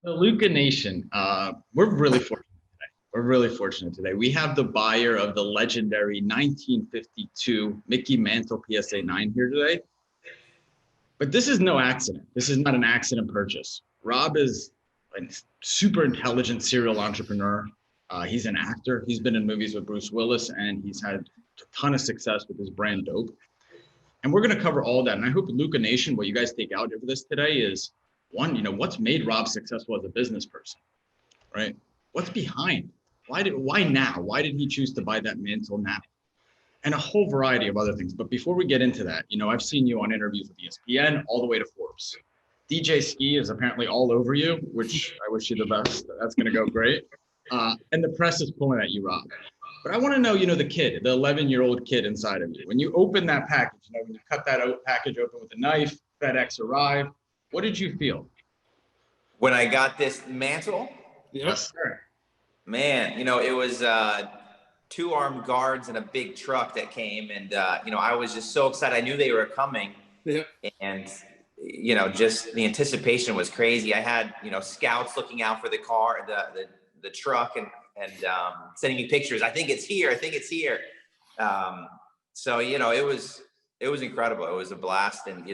The Luca Nation, we're really fortunate today. We're really fortunate today. We have the buyer of the legendary 1952 Mickey Mantle PSA 9 here today. But this is no accident. This is not an accident purchase. Rob is a super intelligent serial entrepreneur. He's an actor. He's been in movies with Bruce Willis, and he's had a ton of success with his brand Dope. And we're going to cover all that. And I hope Luca Nation, what you guys take out of this today is one, what's made Rob successful as a business person, right? What's behind? Why now? Why did he choose to buy that mantle now? And a whole variety of other things. But before we get into that, I've seen you on interviews with ESPN all the way to Forbes. DJ Ski is apparently all over you, which I wish you the best. That's going to go great. And the press is pulling at you, Rob. But I want to know, the kid, the 11-year-old kid inside of you. When you open that package, when you cut that package open with a knife, FedEx arrived, what did you feel? When I got this mantle? Yes, sir. Man, it was two armed guards and a big truck that came. And, I was just so excited. I knew they were coming. Yeah. And, just the anticipation was crazy. I had, scouts looking out for the car, the truck, and sending me pictures. I think it's here. So, it was incredible. It was a blast. And,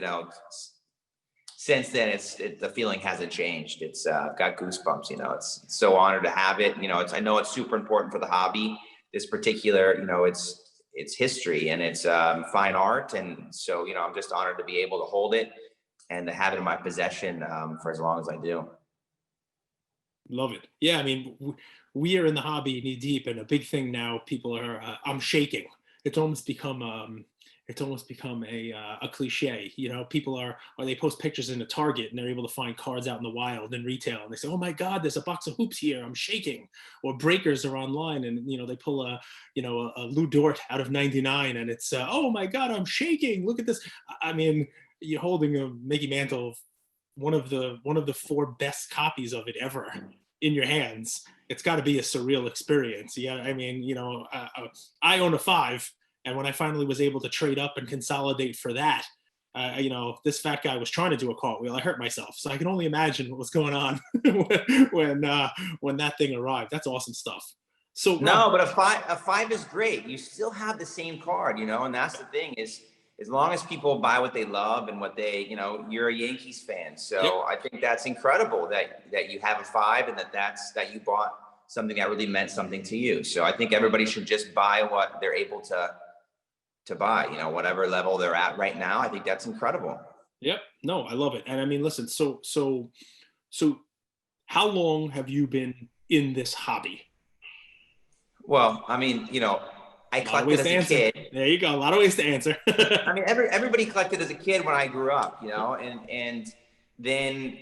since then the feeling hasn't changed. It's got goosebumps, it's so honored to have it. I know it's super important for the hobby. This particular, it's history and it's fine art. And so, I'm just honored to be able to hold it and to have it in my possession for as long as I do. Love it. Yeah, I mean, we are in the hobby knee deep, and a big thing now. People are. I'm shaking. It's almost become a cliche. People are, or they post pictures in the Target and they're able to find cards out in the wild in retail, and they say, "Oh my God, there's a box of hoops here. I'm shaking." Or breakers are online, and they pull a Lou Dort out of '99, and it's "Oh my God, I'm shaking. Look at this." I mean, you're holding a Mickey Mantle, one of the four best copies of it ever in your hands. It's got to be a surreal experience. Yeah, I mean, I own a 5, and when I finally was able to trade up and consolidate for that, this fat guy was trying to do a cartwheel. I hurt myself, so I can only imagine what was going on when that thing arrived. That's awesome stuff. So no, but a five is great. You still have the same card, and that's the thing is, as long as people buy what they love and what they, you're a Yankees fan. So yep. I think that's incredible that you have a 5 and that you bought something that really meant something to you. So I think everybody should just buy what they're able to buy, whatever level they're at right now. I think that's incredible. Yep. No, I love it. And I mean, listen, so how long have you been in this hobby? Well, I mean, I collected as a kid. There you go. A lot of ways to answer. I mean, everybody collected as a kid when I grew up, and then,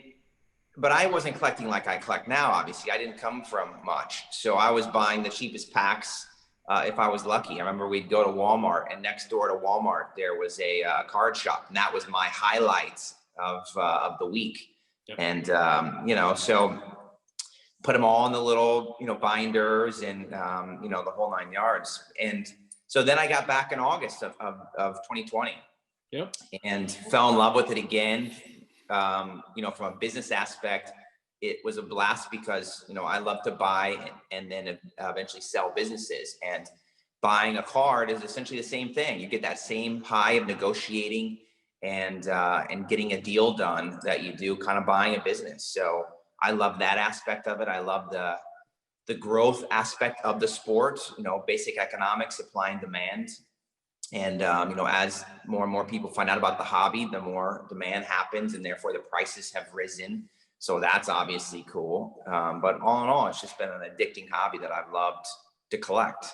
but I wasn't collecting like I collect now. Obviously, I didn't come from much, so I was buying the cheapest packs if I was lucky. I remember we'd go to Walmart, and next door to Walmart there was a card shop, and that was my highlights of the week. Yep. And so put them all in the little, binders and, the whole 9 yards. And so then I got back in August of 2020. Yep. And fell in love with it again. From a business aspect, it was a blast because, I love to buy and then eventually sell businesses. And buying a card is essentially the same thing. You get that same high of negotiating and getting a deal done that you do kind of buying a business. So I love that aspect of it. I love the growth aspect of the sport, basic economics, supply and demand. And, as more and more people find out about the hobby, the more demand happens and therefore the prices have risen. So that's obviously cool. But all in all, it's just been an addicting hobby that I've loved to collect.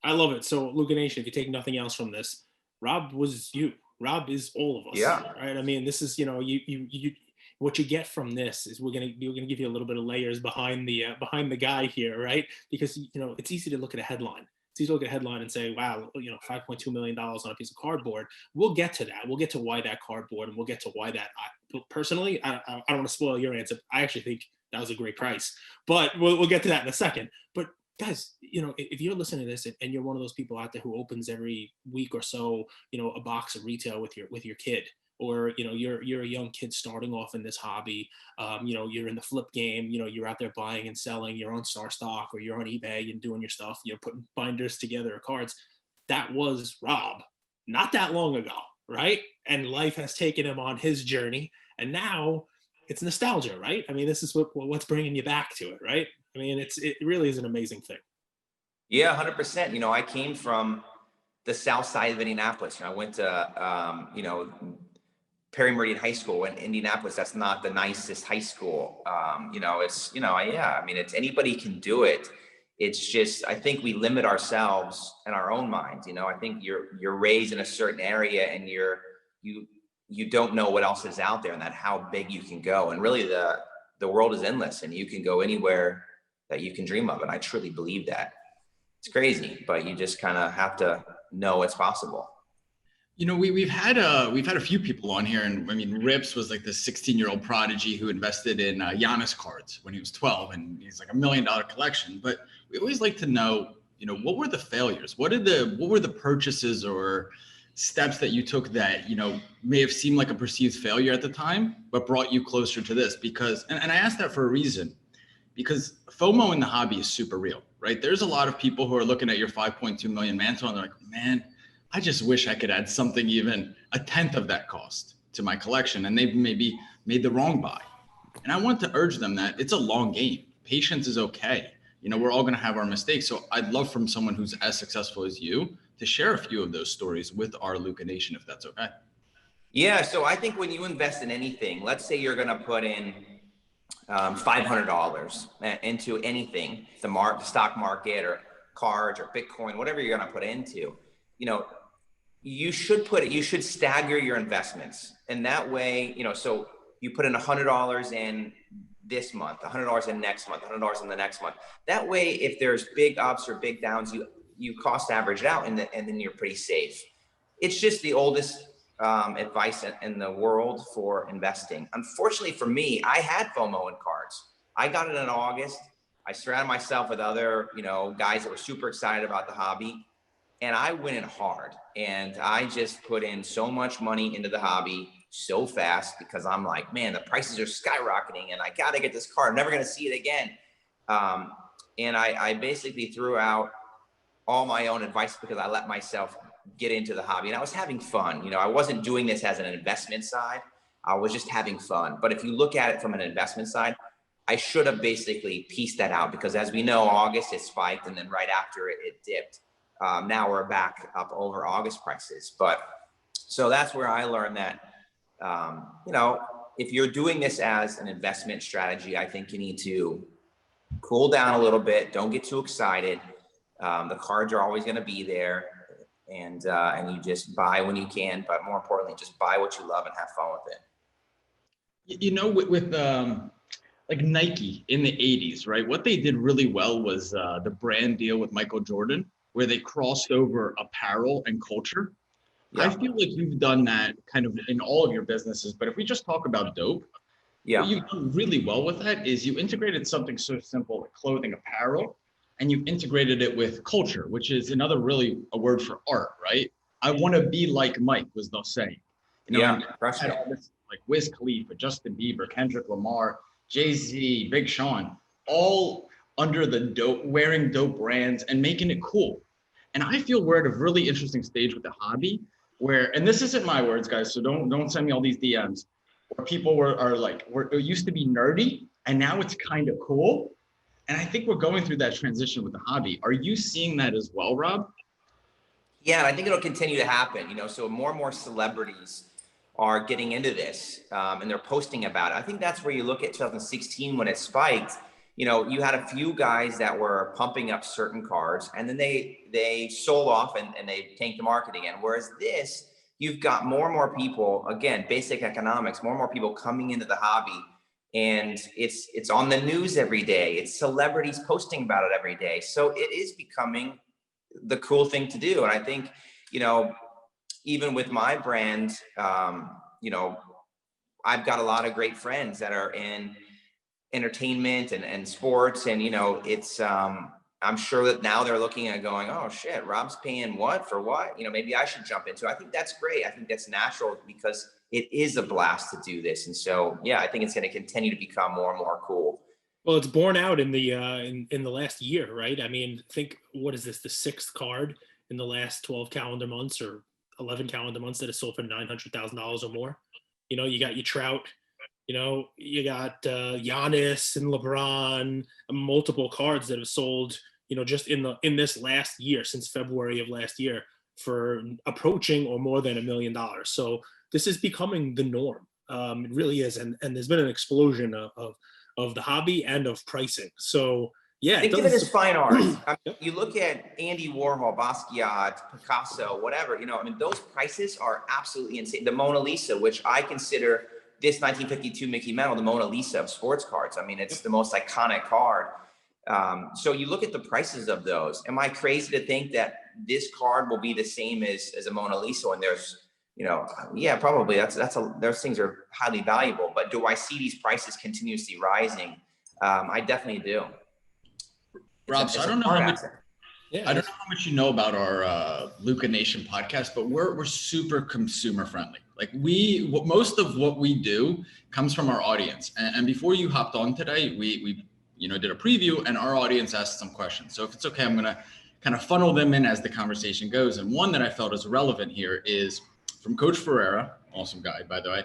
I love it. So Luca Nation, if you take nothing else from this, Rob was you. Rob is all of us. Yeah. Right. I mean, this is, you what you get from this is we're gonna give you a little bit of layers behind the guy here, right? Because it's easy to look at a headline. It's easy to look at a headline and say, wow, $5.2 million on a piece of cardboard. We'll get to that. We'll get to why that cardboard, and we'll get to why that. Personally, I don't want to spoil your answer. I actually think that was a great price, but we'll get to that in a second. But guys, if you're listening to this and you're one of those people out there who opens every week or so, a box of retail with your kid, or you're a young kid starting off in this hobby, you're in the flip game, you're out there buying and selling, you're on Star Stock or you're on eBay and doing your stuff, putting binders together or cards. That was Rob not that long ago, right? And life has taken him on his journey, and now it's nostalgia, right? I mean, this is what's bringing you back to it, right? I mean, it really is an amazing thing. Yeah, 100%. I came from the south side of Indianapolis. I went to, Perry Meridian High School in Indianapolis. That's not the nicest high school. Yeah, I mean, it's anybody can do it. It's just, I think we limit ourselves in our own minds. I think you're raised in a certain area and you don't know what else is out there and that how big you can go. And really the world is endless and you can go anywhere that you can dream of. And I truly believe that. It's crazy, but you just kind of have to know it's possible. We've had a few people on here, and I mean, Rips was like the 16-year-old prodigy who invested in Giannis cards when he was 12, and he's like $1 million collection. But we always like to know, what were the failures? What were the purchases or steps that you took that may have seemed like a perceived failure at the time, but brought you closer to this? Because, and I asked that for a reason, because FOMO in the hobby is super real, right? There's a lot of people who are looking at your 5.2 million Mantle and they're like, man, I just wish I could add something even a tenth of that cost to my collection. And they've maybe made the wrong buy. And I want to urge them that it's a long game. Patience is okay. We're all going to have our mistakes. So I'd love from someone who's as successful as you to share a few of those stories with our Luca Nation, if that's okay. Yeah. So I think when you invest in anything, let's say you're going to put in $500 into anything, the stock market or cards or Bitcoin, whatever you're going to put into, you should stagger your investments. And that way, so you put in $100 in this month, $100 in next month, $100 in the next month. That way, if there's big ups or big downs, you cost average it out and then you're pretty safe. It's just the oldest advice in the world for investing. Unfortunately for me, I had FOMO in cards. I got it in August. I surrounded myself with other, guys that were super excited about the hobby. And I went in hard and I just put in so much money into the hobby so fast because I'm like, man, the prices are skyrocketing and I got to get this card. I'm never going to see it again. And I basically threw out all my own advice because I let myself get into the hobby and I was having fun. I wasn't doing this as an investment side. I was just having fun. But if you look at it from an investment side, I should have basically pieced that out because as we know, August it spiked and then right after it dipped. Now we're back up over August prices. But so that's where I learned that, if you're doing this as an investment strategy, I think you need to cool down a little bit. Don't get too excited. The cards are always going to be there and you just buy when you can, but more importantly, just buy what you love and have fun with it. With like Nike in the 80s, right? What they did really well was the brand deal with Michael Jordan, where they crossed over apparel and culture. Yeah. I feel like you've done that kind of in all of your businesses, but if we just talk about dope, what you've done really well with that is you integrated something so simple like clothing, apparel, and you integrated it with culture, which is another really a word for art, right? I want to be like Mike was the saying. Had all this, like Wiz Khalifa, Justin Bieber, Kendrick Lamar, Jay-Z, Big Sean, all under the wearing dope brands and making it cool. And I feel we're at a really interesting stage with the hobby where, and this isn't my words, guys, so don't send me all these DMs, where people it used to be nerdy and now it's kind of cool. And I think we're going through that transition with the hobby. Are you seeing that as well, Rob? Yeah, and I think it'll continue to happen, so more and more celebrities are getting into this and they're posting about it. I think that's where you look at 2016 when it spiked. You had a few guys that were pumping up certain cards and then they sold off and they tanked the market again. Whereas this, you've got more and more people, again, basic economics, more and more people coming into the hobby and it's on the news every day. It's celebrities posting about it every day. So it is becoming the cool thing to do. And I think, even with my brand, I've got a lot of great friends that are in entertainment and sports. And, it's, I'm sure that now they're looking at going, oh shit, Rob's paying what for what? Maybe I should jump into it. I think that's great. I think that's natural because it is a blast to do this. And so, yeah, I think it's going to continue to become more and more cool. Well, it's borne out in the in the last year, right? I mean, think, what is this, the sixth card in the last 12 calendar months or 11 calendar months that is sold for $900,000 or more? You know, you got your Trout, you know, you got Giannis and LeBron, multiple cards that have sold, you know, just in this last year, since February of last year, for approaching or more than $1 million. So this is becoming the norm. It really is, and there's been an explosion of the hobby and of pricing. So yeah, Think of it as fine art. I mean, Yep. you look at Andy Warhol, Basquiat, Picasso, whatever, you know, I mean, those prices are absolutely insane. The Mona Lisa, which I consider this 1952 Mickey Mantle, the Mona Lisa of sports cards. I mean, it's the most iconic card. So you look at the prices of those. Am I crazy to think that this card will be the same as a Mona Lisa when there's, you know, yeah, probably those things are highly valuable, but do I see these prices continuously rising? I definitely do. Rob, so I don't know how much. Yeah, I don't know how much you know about our Luca Nation podcast, but we're super consumer friendly. Like most of what we do comes from our audience. And before you hopped on today, we did a preview, and our audience asked some questions. So if it's okay, I'm gonna kind of funnel them in as the conversation goes. And one that I felt is relevant here is from Coach Ferreira, awesome guy, by the way.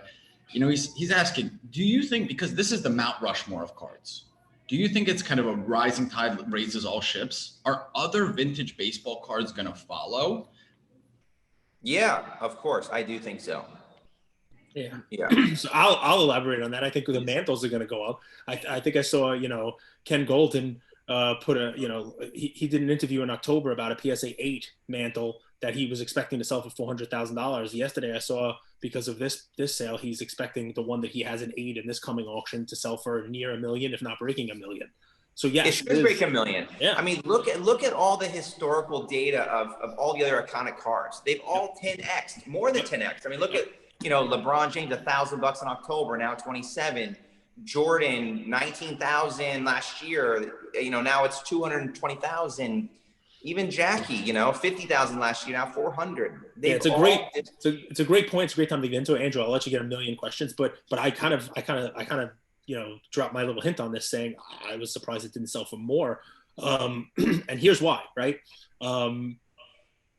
You know, he's asking, do you think, because this is the Mount Rushmore of cards, do you think it's kind of a rising tide raises all ships? Are other vintage baseball cards going to follow? Yeah, of course. I do think so. Yeah. Yeah. So I'll elaborate on that. I think the mantles are going to go up. I think I saw, you know, Ken Golden put a, you know, he did an interview in October about a PSA 8 mantle that he was expecting to sell for $400,000. Yesterday I saw, because of this sale, he's expecting the one that he has an 8 in this coming auction to sell for near $1 million, if not breaking $1 million. So yes, it should break $1 million. Yeah. I mean, look at all the historical data of all the other iconic cards. They've all 10x, more than 10x. I mean, look at, you know, LeBron James, $1,000 in October, now 27. Jordan, 19,000 last year. You know, now it's 220,000. Even Jackie, you know, 50,000 last year, now 400. Yeah, it's a great point. It's a great time to get into it. Andrew, I'll let you get a million questions, but I kind of, you know, dropped my little hint on this, saying I was surprised it didn't sell for more. And here's why, right?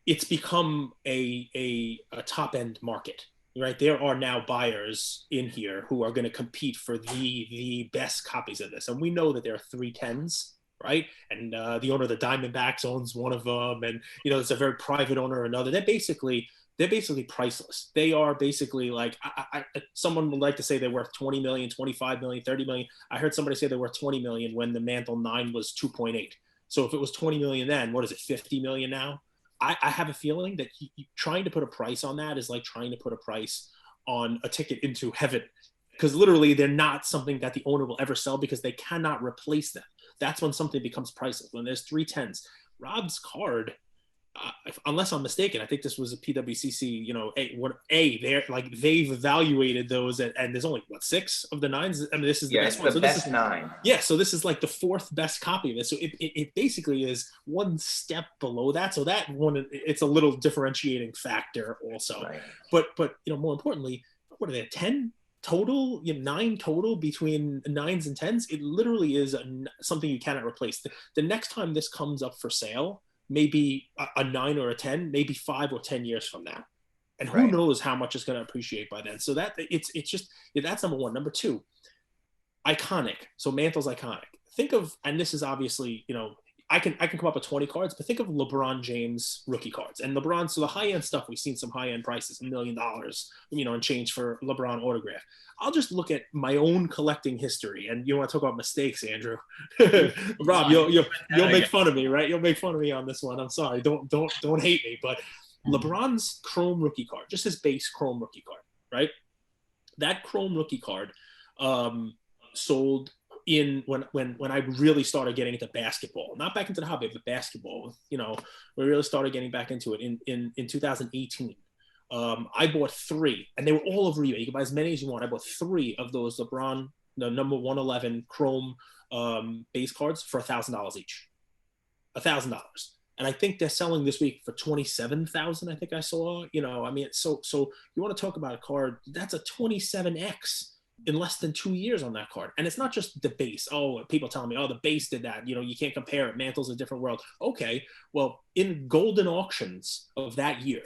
It's become a top end market, right? There are now buyers in here who are going to compete for the best copies of this, and we know that there are 310s. Right, and the owner of the Diamondbacks owns one of them, and you know it's a very private owner or another. They're basically priceless. They are basically like, someone would like to say they're worth 20 million, 25 million, 30 million. I heard somebody say they're worth 20 million when the Mantle 9 was 2.8. So if it was 20 million then, what is it, 50 million now? I have a feeling that trying to put a price on that is like trying to put a price on a ticket into heaven, because literally they're not something that the owner will ever sell, because they cannot replace them. That's when something becomes priceless. When there's 310s, Rob's card, unless I'm mistaken, I think this was a PWCC. You know, they've evaluated those, and there's only 6 of the 9s. I mean, this is the best one. The best 9. Yeah, so this is like the 4th best copy of this. So it basically is one step below that. So that one, it's a little differentiating factor also. Right. But you know, more importantly, what are they, 10? Total, you know, 9 total between 9s and 10s. It literally is something you cannot replace. The next time this comes up for sale, maybe a 9 or a 10, maybe 5 or 10 years from now, and who knows how much it's going to appreciate by then. So that it's just, that's number one. Number two, iconic. So Mantle's iconic. Think of, and this is obviously, you know, I can come up with 20 cards, but think of LeBron James rookie cards. And LeBron, so the high-end stuff, we've seen some high-end prices, $1 million, you know, and change for LeBron autograph. I'll just look at my own collecting history. And you want to talk about mistakes, Andrew? Rob, you'll make fun of me, right? You'll make fun of me on this one. I'm sorry. Don't hate me. But LeBron's chrome rookie card, just his base chrome rookie card, right? That chrome rookie card sold in when I really started getting into basketball, not back into the hobby, but basketball. You know, we really started getting back into it in 2018. I bought 3, and they were all over eBay. You can buy as many as you want. I bought 3 of those LeBron, the number 111 chrome base cards for $1,000 each. $1,000. And I think they're selling this week for 27,000. I think I saw. I mean, so you want to talk about a card that's a 27x in less than 2 years on that card. And it's not just the base. Oh, people telling me, oh, the base did that. You can't compare it. Mantle's a different world. Okay, well, in golden auctions of that year,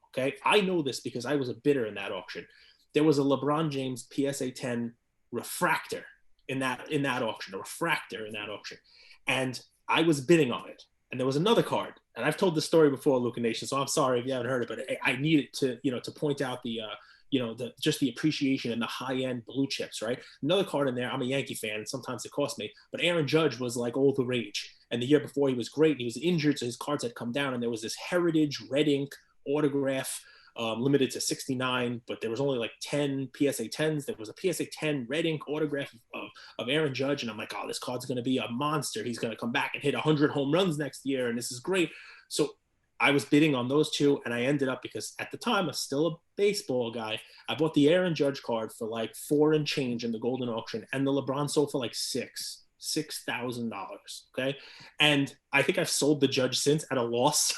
okay, I know this because I was a bidder in that auction. There was a LeBron James PSA 10 refractor in that auction, a refractor in that auction. And I was bidding on it. And there was another card, and I've told this story before, Luca Nation, so I'm sorry if you haven't heard it, but I need it to point out the just the appreciation and the high-end blue chips, right? Another card in there, I'm a Yankee fan, and sometimes it costs me, but Aaron Judge was like all the rage. And the year before he was great, and he was injured, so his cards had come down, and there was this heritage red ink autograph, limited to 69, but there was only like 10 PSA 10s. There was a PSA 10 red ink autograph of Aaron Judge, and I'm like, oh, this card's going to be a monster. He's going to come back and hit 100 home runs next year, and this is great. So I was bidding on those two, and I ended up, because at the time I was still a baseball guy, I bought the Aaron Judge card for like $4 and change in the golden auction, and the LeBron sold for like $6,000. Okay. And I think I've sold the Judge since at a loss.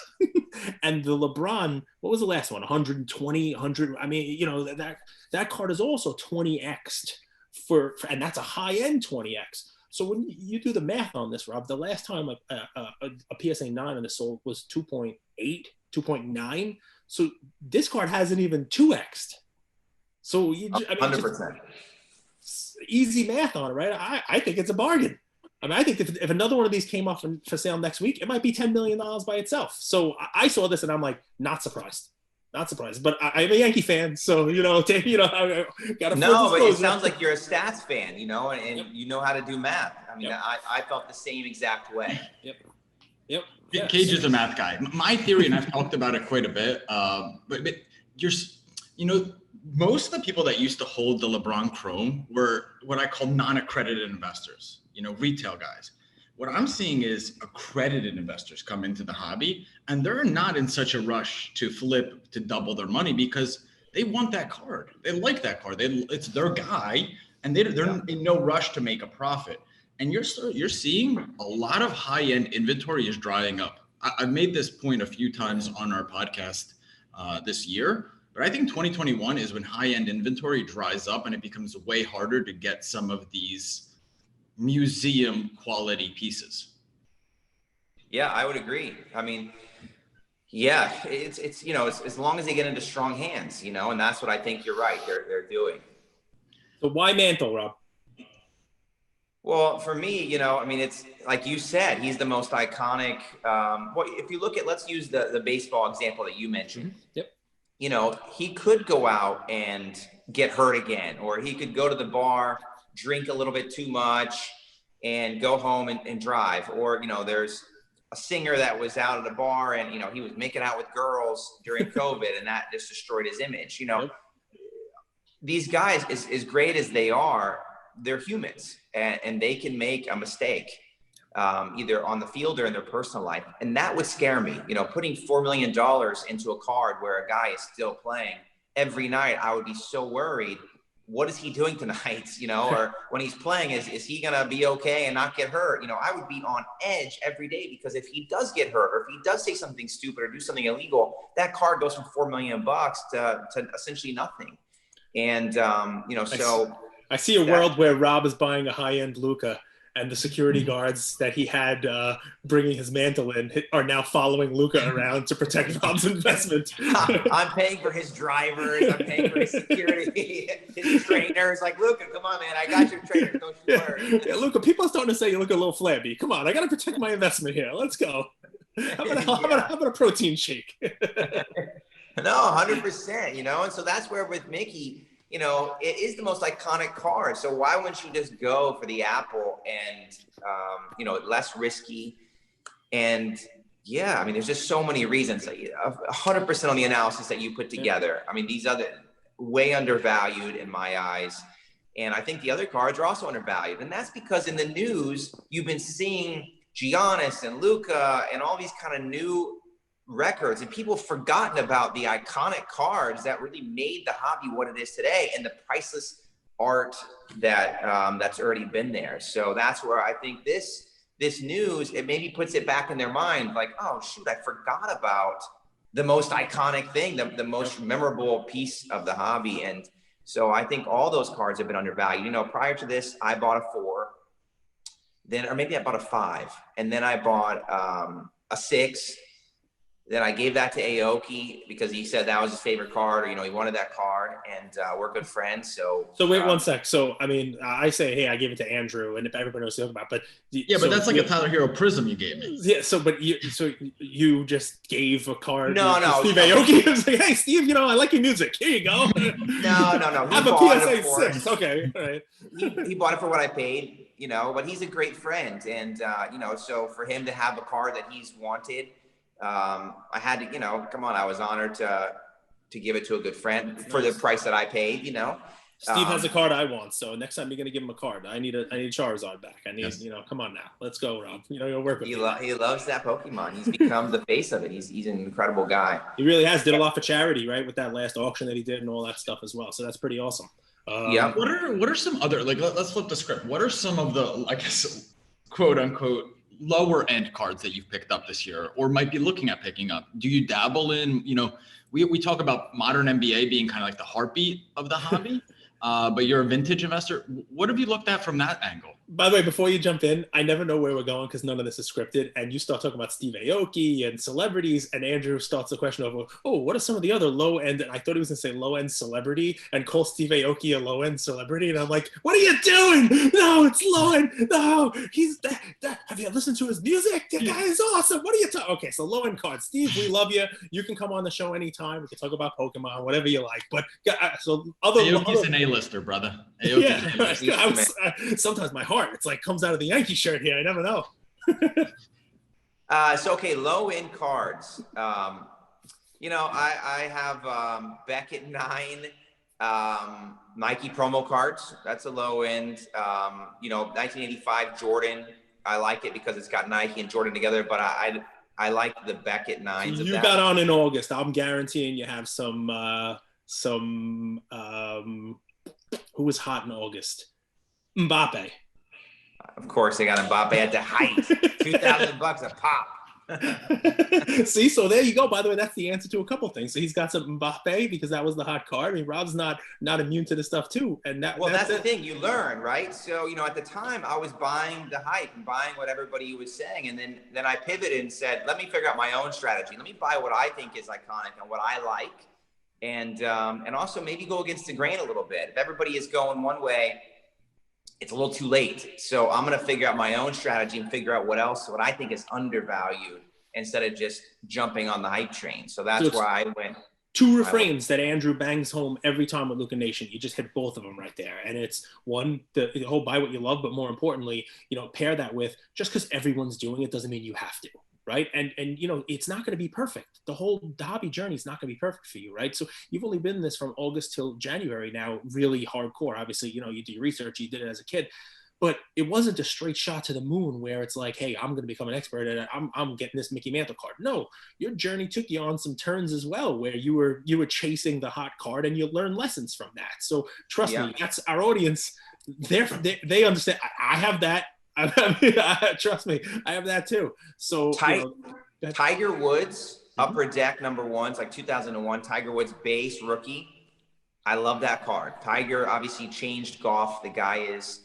And the LeBron, what was the last one? 120, 100. I mean, that card is also 20x'd for, and that's a high end 20x. So when you do the math on this, Rob, the last time a PSA 9 on the sold was 2.8, 2.9. So this card hasn't even 2x'd. So 100%. Easy math on it, right? I think it's a bargain. I mean, I think if another one of these came off for sale next week, it might be $10 million by itself. So I saw this and I'm like, not surprised. But I'm a Yankee fan, so I got to. No, but it sounds like you're a stats fan, and you know how to do math. I mean, yep. I felt the same exact way. Yep. Cage is a math guy. My theory, and I've talked about it quite a bit, but most of the people that used to hold the LeBron Chrome were what I call non-accredited investors, retail guys. What I'm seeing is accredited investors come into the hobby, and they're not in such a rush to flip to double their money because they want that card. They like that card. It's their guy, and they're in no rush to make a profit. And you're seeing a lot of high-end inventory is drying up. I've made this point a few times on our podcast this year, but I think 2021 is when high-end inventory dries up and it becomes way harder to get some of these museum quality pieces. Yeah, I would agree. I mean, yeah, it's as long as they get into strong hands, and that's what I think you're right. They're doing. So why Mantle, Rob? Well, for me, I mean, it's like you said, he's the most iconic. If you look at, let's use the baseball example that you mentioned. Mm-hmm. Yep. He could go out and get hurt again, or he could go to the bar, drink a little bit too much, and go home and drive. Or, there's a singer that was out at a bar and, he was making out with girls during COVID and that just destroyed his image. Yep. These guys, as great as they are, they're humans and they can make a mistake, either on the field or in their personal life. And that would scare me, putting $4 million into a card where a guy is still playing every night. I would be so worried. What is he doing tonight? Or when he's playing, is he going to be okay and not get hurt? I would be on edge every day, because if he does get hurt, or if he does say something stupid or do something illegal, that card goes from $4 million to essentially nothing. And, so I see a world where Rob is buying a high-end Luca, and the security guards that he had bringing his Mantle in are now following Luca around to protect Rob's investment. I'm paying for his drivers. I'm paying for his security, his trainers. Like, Luca, come on, man. I got your trainers. Don't you worry. Yeah, Luca, people are starting to say you look a little flabby. Come on, I got to protect my investment here. Let's go. How about a protein shake? No, 100%, and so that's where with Mickey, it is the most iconic card. So why wouldn't you just go for the Apple and, less risky? And yeah, I mean, there's just so many reasons. 100% on the analysis that you put together. I mean, these other way undervalued in my eyes. And I think the other cards are also undervalued. And that's because in the news, you've been seeing Giannis and Luca and all these kind of new records, and people have forgotten about the iconic cards that really made the hobby what it is today, and the priceless art that that's already been there. So that's where I think this this news, it maybe puts it back in their mind, like, oh shoot, I forgot about the most iconic thing, the most memorable piece of the hobby. And so I think all those cards have been undervalued. You know, prior to this, I bought a 4, then, or maybe I bought a 5, and then I bought a 6. Then I gave that to Aoki because he said that was his favorite card, or, you know, he wanted that card, and we're good friends. So wait one sec. So, I mean, I say, hey, I gave it to Andrew, and if everybody knows what I'm talking about, but yeah, but that's like a Tyler Hero Prism you gave me. Yeah, so you just gave a card No, to no, Steve no. Aoki. I was like, hey, Steve, you know, I like your music. Here you go. No. Have a PSA 6. Okay, all right. He bought it for what I paid, you know, but he's a great friend. And, you know, so for him to have a card that he's wanted, I had to, you know, come on, I was honored to give it to a good friend for the price that I paid, you know. Steve has a card I want, so next time you're gonna give him a card. I need Charizard back. I need, yes. You know, come on now, let's go, Rob. You know, you'll work with He me. loves that Pokemon. He's become the face of it. He's an incredible guy. He really has. Did a lot for charity, right, with that last auction that he did and all that stuff as well. So that's pretty awesome. Yeah. What are some other, like, let's flip the script. What are some of the, I guess, quote unquote, lower end cards that you've picked up this year or might be looking at picking up? Do you dabble in, you know, we talk about modern NBA being kind of like the heartbeat of the hobby, but you're a vintage investor. What have you looked at from that angle? By the way, before you jump in, I never know where we're going because none of this is scripted. And you start talking about Steve Aoki and celebrities, and Andrew starts the question of, oh, what are some of the other low end? And I thought he was going to say low end celebrity and call Steve Aoki a low end celebrity. And I'm like, what are you doing? No, it's low end. No, he's that. Have you listened to his music? That guy is awesome. What are you talking? Okay, so low end cards. Steve, we love you. You can come on the show anytime. We can talk about Pokemon, whatever you like. But so Aoki's an A-lister, brother. Aoki's yeah, sometimes my heart, it's like comes out of the Yankee shirt here. I never know. So, okay, low end cards. You know, I have Beckett 9 Nike promo cards. That's a low end. You know, 1985 Jordan. I like it because it's got Nike and Jordan together, but I like the Beckett 9s. You got on in August. I'm guaranteeing you have some who was hot in August? Mbappe. Of course, they got Mbappe at the height. $2,000 a pop. See, so there you go. By the way, that's the answer to a couple things. So he's got some Mbappe because that was the hot card. I mean, Rob's not immune to this stuff too. And that's the thing, you learn, right? So, you know, at the time I was buying the hype and buying what everybody was saying. And then I pivoted and said, let me figure out my own strategy. Let me buy what I think is iconic and what I like. And also maybe go against the grain a little bit. If everybody is going one way, it's a little too late. So I'm going to figure out my own strategy and figure out what I think is undervalued instead of just jumping on the hype train. So that's where I went. Two refrains that Andrew bangs home every time with Luca Nation. You just hit both of them right there. And it's one, the whole buy what you love, but more importantly, you know, pair that with just because everyone's doing it doesn't mean you have to. Right. And you know, it's not going to be perfect. The whole hobby journey is not going to be perfect for you. Right. So you've only been in this from August till January now, really hardcore. Obviously, you know, you do your research, you did it as a kid, but it wasn't a straight shot to the moon where it's like, hey, I'm going to become an expert and I'm getting this Mickey Mantle card. No, your journey took you on some turns as well, where you were chasing the hot card and you learned lessons from that. So trust me, that's our audience. They understand. I have that. I mean, trust me, I have that too. So Tiger Woods Upper Deck #1, it's like 2001. Tiger Woods base rookie. I love that card. Tiger obviously changed golf. The guy is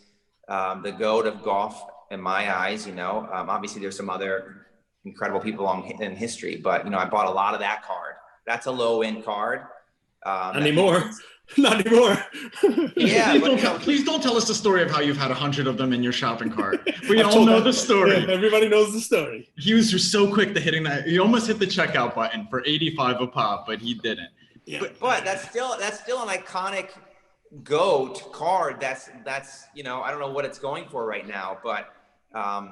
the GOAT of golf in my eyes. You know, obviously there's some other incredible people in history, but you know, I bought a lot of that card. That's a low end card. Not anymore. Not anymore. Yeah, please don't tell us the story of how you've had 100 of them in your shopping cart. We all know the story. Yeah, everybody knows the story. He was just so quick to hitting that. He almost hit the checkout button for 85 a pop, but he didn't. Yeah. But that's still an iconic GOAT card. That's you know, I don't know what it's going for right now, but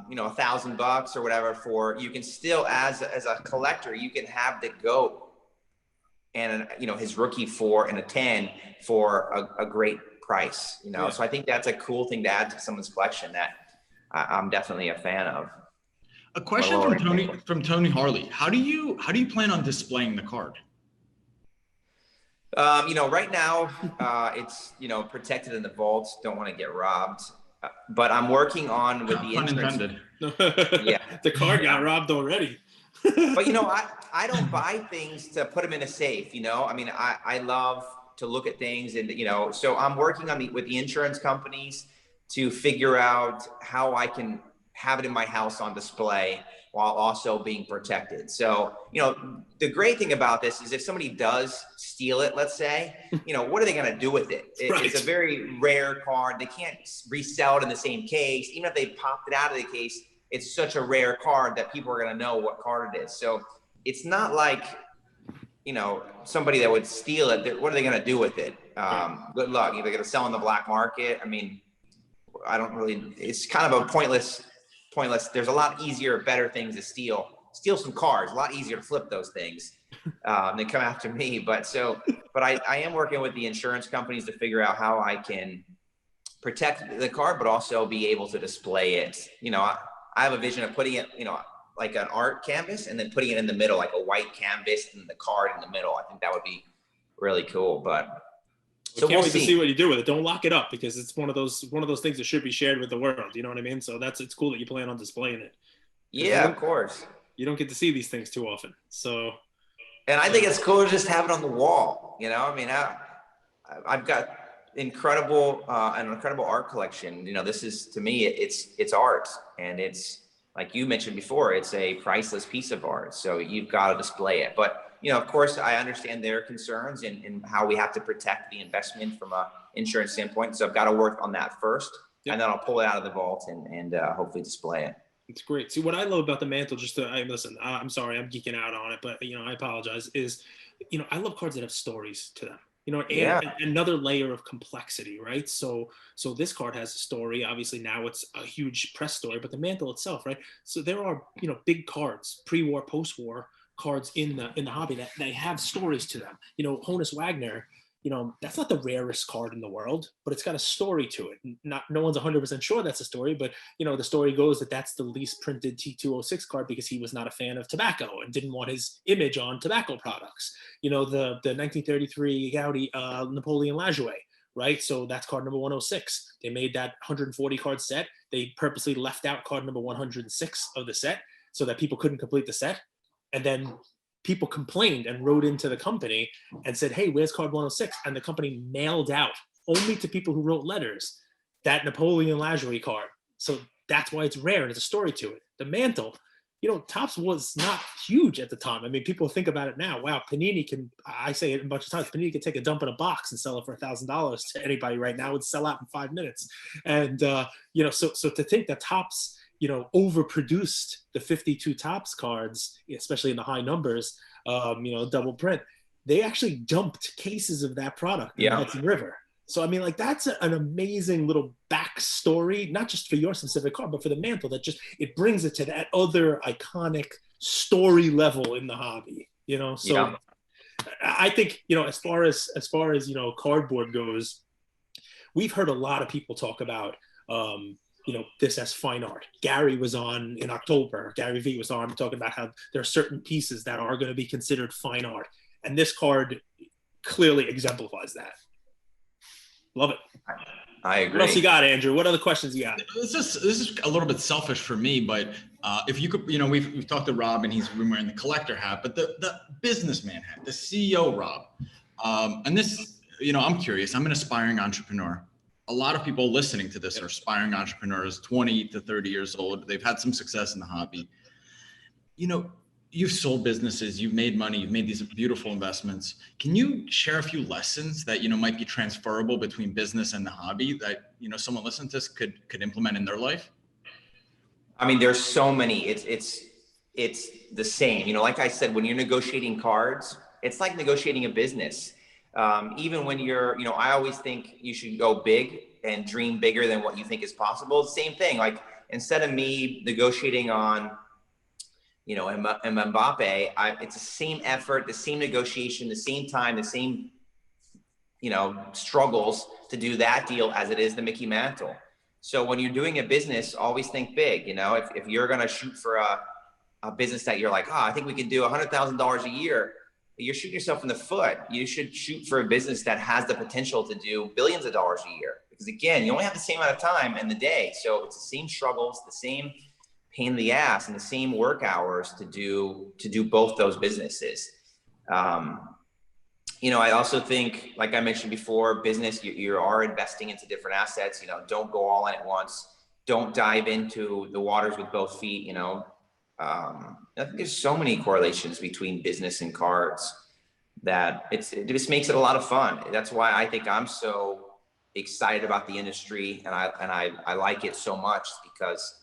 you know, $1,000 or whatever for, you can still as a collector, you can have the GOAT and you know, his rookie 4 and a 10 for a great price, you know. So I think that's a cool thing to add to someone's collection that I'm definitely a fan of. A question from Tony Harley. How do you plan on displaying the card? You know, right now it's, you know, protected in the vaults. Don't want to get robbed. but I'm working on with No the pun insurance. intended. Yeah. The card got robbed already. But I don't buy things to put them in a safe, I mean, I love to look at things and, so I'm working on with the insurance companies to figure out how I can have it in my house on display while also being protected. So, the great thing about this is if somebody does steal it, let's say, what are they going to do with it? Right. It's a very rare card. They can't resell it in the same case. Even if they popped it out of the case, it's such a rare card that people are going to know what card it is. So it's not like, somebody that would steal it. What are they going to do with it? Good luck. Either going to sell in the black market. I mean, it's kind of a pointless. There's a lot easier, better things to steal some cars. A lot easier to flip those things than come after me. But I am working with the insurance companies to figure out how I can protect the card, but also be able to display it. I have a vision of putting it, like an art canvas and then putting it in the middle, like a white canvas and the card in the middle. I think that would be really cool. But so can't wait to see what you do with it. Don't lock it up because it's one of those things that should be shared with the world. You know what I mean? So it's cool that you plan on displaying it. Yeah, of course. You don't get to see these things too often. So. And I think it's cool to just have it on the wall. I mean, I've got an incredible art collection. This is, to me, it's art, and it's, like you mentioned before, it's a priceless piece of art. So you've got to display it. But of course, I understand their concerns and how we have to protect the investment from an insurance standpoint. So I've got to work on that first, and then I'll pull it out of the vault and hopefully display it. It's great. See, what I love about the Mantle, listen, I'm sorry, I'm geeking out on it, but I apologize, is, I love cards that have stories to them. Another layer of complexity, right? So this card has a story. Obviously now it's a huge press story, but the Mantle itself, right? So there are, big cards, pre-war, post-war cards in the hobby that they have stories to them. Honus Wagner, that's not the rarest card in the world, but it's got a story to it. No one's 100% sure that's a story, but the story goes that that's the least printed T206 card because he was not a fan of tobacco and didn't want his image on tobacco products. The 1933 Gough Napoleon Lajoie, right? So that's card number 106. They made that 140 card set. They purposely left out card number 106 of the set so that people couldn't complete the set. And then people complained and wrote into the company and said, hey, where's card 106? And the company mailed out only to people who wrote letters that Napoleon Lajoie card. So that's why it's rare and there's a story to it. The Mantle, Topps was not huge at the time. I mean, people think about it now. Wow, Panini can, I say it a bunch of times, Panini can take a dump in a box and sell it for $1,000 to anybody right now. It would sell out in 5 minutes. And, so to think that Topps, overproduced the 52 Topps cards, especially in the high numbers, double print, they actually dumped cases of that product in the Hudson River. So, I mean, like, that's an amazing little backstory, not just for your specific card, but for the Mantle, that it brings it to that other iconic story level in the hobby, So I think, as far as cardboard goes, we've heard a lot of people talk about, this as fine art. Gary was on in October. Gary V was on talking about how there are certain pieces that are going to be considered fine art. And this card clearly exemplifies that. Love it. I agree. What else you got, Andrew? What other questions you got? This is a little bit selfish for me, but if you could, we've talked to Rob and he's been wearing the collector hat, but the businessman hat, the CEO Rob. And this, I'm curious. I'm an aspiring entrepreneur. A lot of people listening to this are aspiring entrepreneurs, 20 to 30 years old. They've had some success in the hobby. You've sold businesses, you've made money, you've made these beautiful investments. Can you share a few lessons that, might be transferable between business and the hobby that, someone listening to this could implement in their life? I mean, there's so many. It's the same. Like I said, when you're negotiating cards, it's like negotiating a business. Even when you're, I always think you should go big and dream bigger than what you think is possible. Same thing. Like, instead of me negotiating on, Mbappe, it's the same effort, the same negotiation, the same time, the same, struggles to do that deal as it is the Mickey Mantle. So when you're doing a business, always think big. If you're going to shoot for a business that you're like, I think we can do $100,000 a year, you're shooting yourself in the foot. You should shoot for a business that has the potential to do billions of dollars a year, because again, you only have the same amount of time in the day. So it's the same struggles, the same pain in the ass, and the same work hours to do both those businesses. I also think, like I mentioned before, business, you are investing into different assets. Don't go all in at once. Don't dive into the waters with both feet. I think there's so many correlations between business and cards that it just makes it a lot of fun. That's why I think I'm so excited about the industry, and I like it so much, because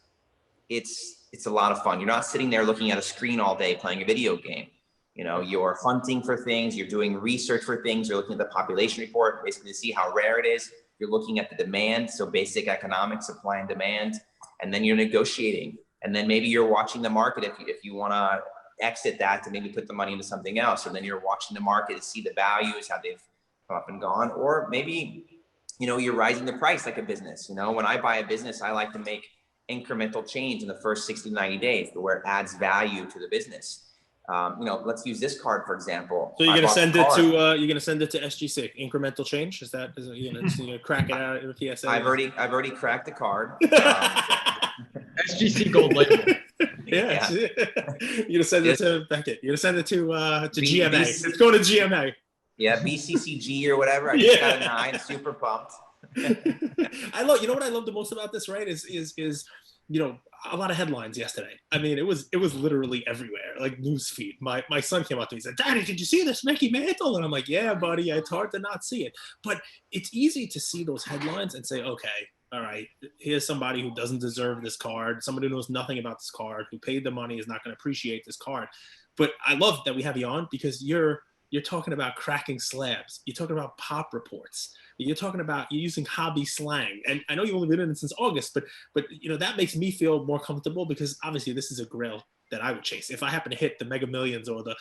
it's a lot of fun. You're not sitting there looking at a screen all day playing a video game. You're hunting for things, you're doing research for things, you're looking at the population report, basically to see how rare it is. You're looking at the demand, so basic economics, supply and demand, and then you're negotiating. And then maybe you're watching the market if you want to exit that to maybe put the money into something else. So then you're watching the market to see the values, how they've come up and gone. Or maybe, you're rising the price like a business. When I buy a business, I like to make incremental change in the first 60 to 90 days to where it adds value to the business. Let's use this card, for example. So you're gonna send it to SGC, incremental change. Is you're gonna crack it out in the PSA? I've already cracked the card. SGC gold label. Yeah. You're gonna send it to Beckett. You're gonna send it to GMA. It's going to GMA. Yeah, BCCG or whatever. I just got a 9. Super pumped. I love. What I love the most about this, right? Is a lot of headlines yesterday. I mean, it was literally everywhere, like newsfeed. My son came up to me and said, "Daddy, did you see this Mickey Mantle?" And I'm like, "Yeah, buddy. It's hard to not see it, but it's easy to see those headlines and say, okay, all right, here's somebody who doesn't deserve this card. Somebody who knows nothing about this card, who paid the money, is not going to appreciate this card." But I love that we have you on, because you're talking about cracking slabs. You're talking about pop reports. You're using hobby slang. And I know you've only been in it since August, but that makes me feel more comfortable, because obviously this is a grail that I would chase. If I happen to hit the Mega Millions or the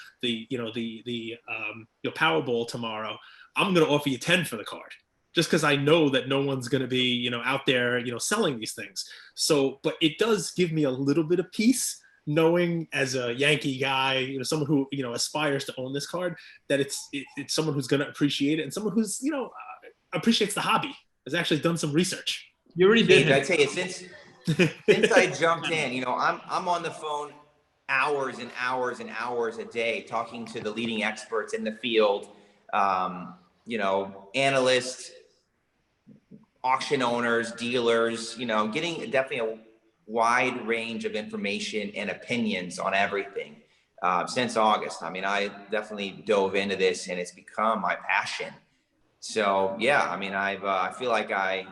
Powerball tomorrow, I'm going to offer you 10 for the card, just because I know that no one's going to be, out there, selling these things. So, but it does give me a little bit of peace, knowing, as a Yankee guy, someone who, aspires to own this card, that it's someone who's going to appreciate it, and someone who's, appreciates the hobby, has actually done some research. You already did. I tell you, since I jumped in, I'm on the phone hours and hours and hours a day talking to the leading experts in the field, analysts, auction owners, dealers, getting definitely a wide range of information and opinions on everything since August. I mean, I definitely dove into this, and it's become my passion. So yeah, I mean, I feel like I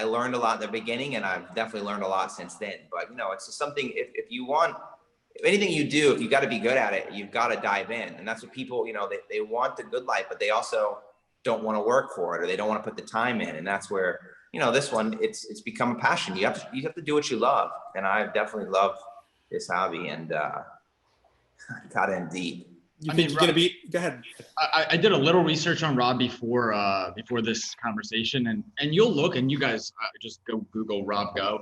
learned a lot in the beginning, and I've definitely learned a lot since then. But it's just something, if anything you do, if you got to be good at it, you've got to dive in. And that's what people, they want the good life, but they also don't want to work for it, or they don't want to put the time in. And that's where, this one, it's become a passion. You have to do what you love. And I've definitely loved this hobby, and got in deep. You think you're going to be, go ahead. I did a little research on Rob before this conversation, and you'll look, and you guys just go Google Rob Gough.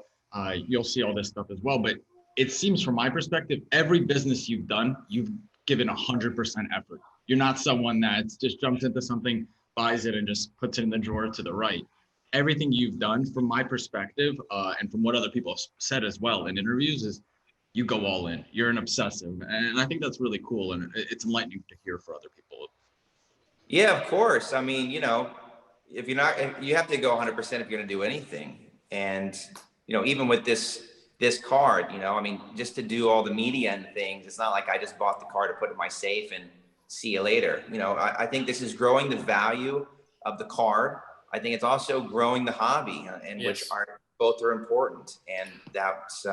You'll see all this stuff as well. But it seems, from my perspective, every business you've done, you've given 100% effort. You're not someone that just jumps into something, buys it, and just puts it in the drawer to the right. Everything you've done, from my perspective, and from what other people have said as well in interviews, is you go all in. You're an obsessive. And I think that's really cool. And it's enlightening to hear for other people. Yeah, of course. I mean, if you have to go 100% if you're going to do anything. And, even with this card, I mean, just to do all the media and things, it's not like I just bought the card to put it in my safe and see you later. I think this is growing the value of the card. I think it's also growing the hobby, and yes. which both are important. And that's,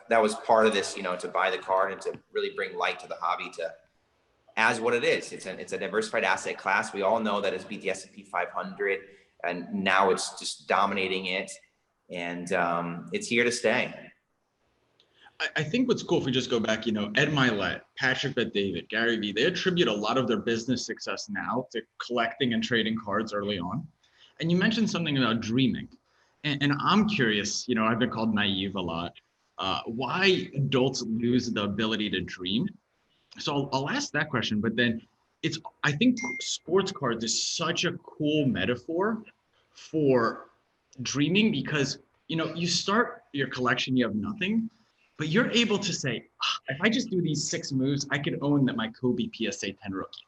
that was part of this, to buy the card and to really bring light to the hobby, as what it is. It's a diversified asset class. We all know that it's beat the S&P 500, and now it's just dominating it, and it's here to stay. I think what's cool, if we just go back, Ed Milet, Patrick Bet-David, Gary Vee, they attribute a lot of their business success now to collecting and trading cards early on. And you mentioned something about dreaming. And I'm curious, I've been called naive a lot. Why adults lose the ability to dream. So I'll ask that question, but then I think sports cards is such a cool metaphor for dreaming because, you start your collection, you have nothing, but you're able to say, if I just do these 6 moves, I could own that my Kobe PSA 10 rookie.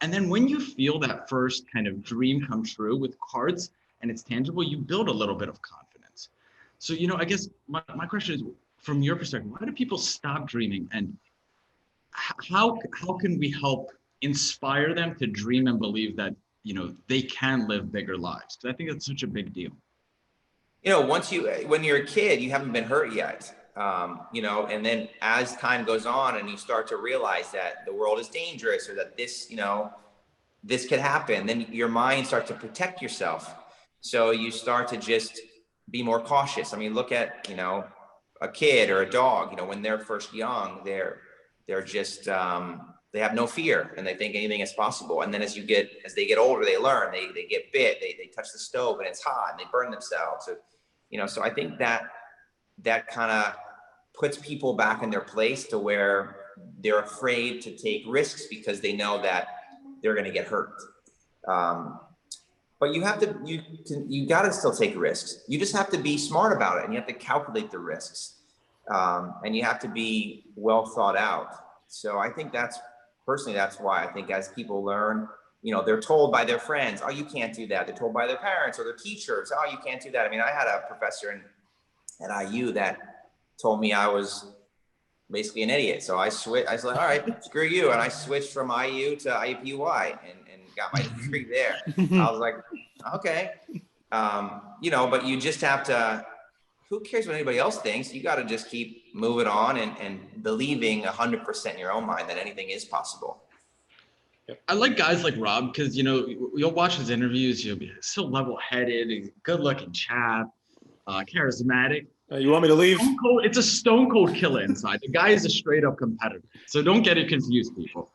And then when you feel that first kind of dream come true with cards and it's tangible, you build a little bit of confidence. So, I guess my question is, from your perspective, why do people stop dreaming, and how can we help inspire them to dream and believe that, they can live bigger lives? Because I think that's such a big deal. When you're a kid, you haven't been hurt yet. And then as time goes on and you start to realize that the world is dangerous, or that this could happen, then your mind starts to protect yourself. So you start to just be more cautious. I mean, look at, a kid or a dog, when they're first young, they're just, they have no fear and they think anything is possible. And then as they get older, they learn, they get bit, they touch the stove and it's hot and they burn themselves. So I think that kind of puts people back in their place to where they're afraid to take risks because they know that they're going to get hurt. But you got to still take risks. You just have to be smart about it, and you have to calculate the risks, and you have to be well thought out. So I think that's why I think as people learn, they're told by their friends, oh, you can't do that. They're told by their parents or their teachers, oh, you can't do that. I mean, I had a professor at IU that told me I was basically an idiot. So I switched. I was like, all right, screw you. And I switched from IU to IUPUI and got my degree there. I was like, okay. But you just have to, who cares what anybody else thinks? You got to just keep moving on and believing 100% in your own mind that anything is possible. I like guys like Rob because, you'll watch his interviews, you'll be so level-headed, good looking chap, charismatic. You want me to leave? It's a stone cold killer inside. The guy is a straight up competitor. So don't get it confused, people.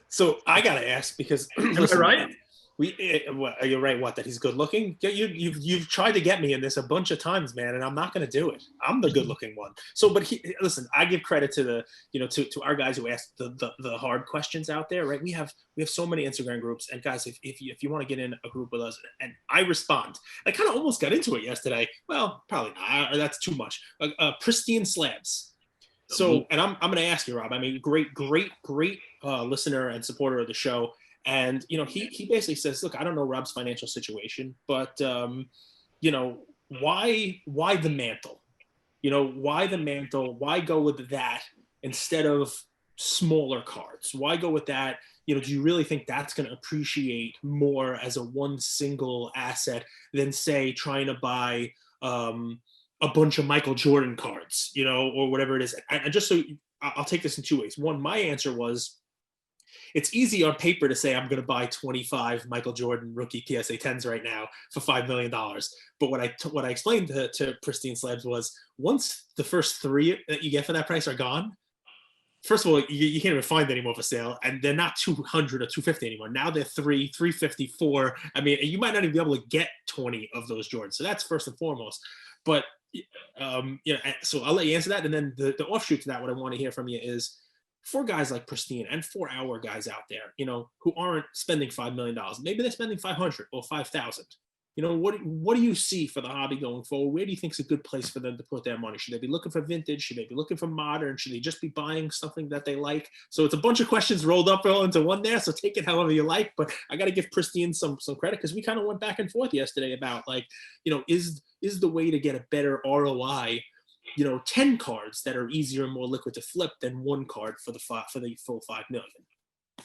So I gotta ask, because Am I right? You're right. What, that he's good looking? You've tried to get me in this a bunch of times, man, and I'm not going to do it. I'm the good looking one. So, but listen, I give credit to the to our guys who ask the hard questions out there, right? We have so many Instagram groups, and guys, if you want to get in a group with us, and I respond, I kind of almost got into it yesterday. Well, probably not. That's too much. Pristine slabs. So, and I'm going to ask you, Rob. I mean, great listener and supporter of the show. And, he basically says, look, I don't know Rob's financial situation, but, why the Mantle? Why the Mantle? Why go with that instead of smaller cards? Why go with that? Do you really think that's going to appreciate more as a one single asset than, say, trying to buy a bunch of Michael Jordan cards, or whatever it is? And just so I'll take this in two ways. One, my answer was, it's easy on paper to say I'm going to buy 25 Michael Jordan rookie PSA 10s right now for $5 million. But what I explained to Pristine Slabs was, once the first 3 that you get for that price are gone, first of all, you can't even find any more for sale, and they're not 200 or 250 anymore. Now they're 354. I mean, you might not even be able to get 20 of those Jordans. So that's first and foremost. But so I'll let you answer that, and then the offshoot to that, what I want to hear from you is, for guys like Pristine and for our guys out there, who aren't spending $5 million, maybe they're spending 500 or 5,000. What do you see for the hobby going forward? Where do you think is a good place for them to put their money? Should they be looking for vintage? Should they be looking for modern? Should they just be buying something that they like? So it's a bunch of questions rolled up all into one there. So take it however you like. But I got to give Pristine some credit, because we kind of went back and forth yesterday about, is the way to get a better ROI 10 cards that are easier and more liquid to flip than 1 card for the full $5 million.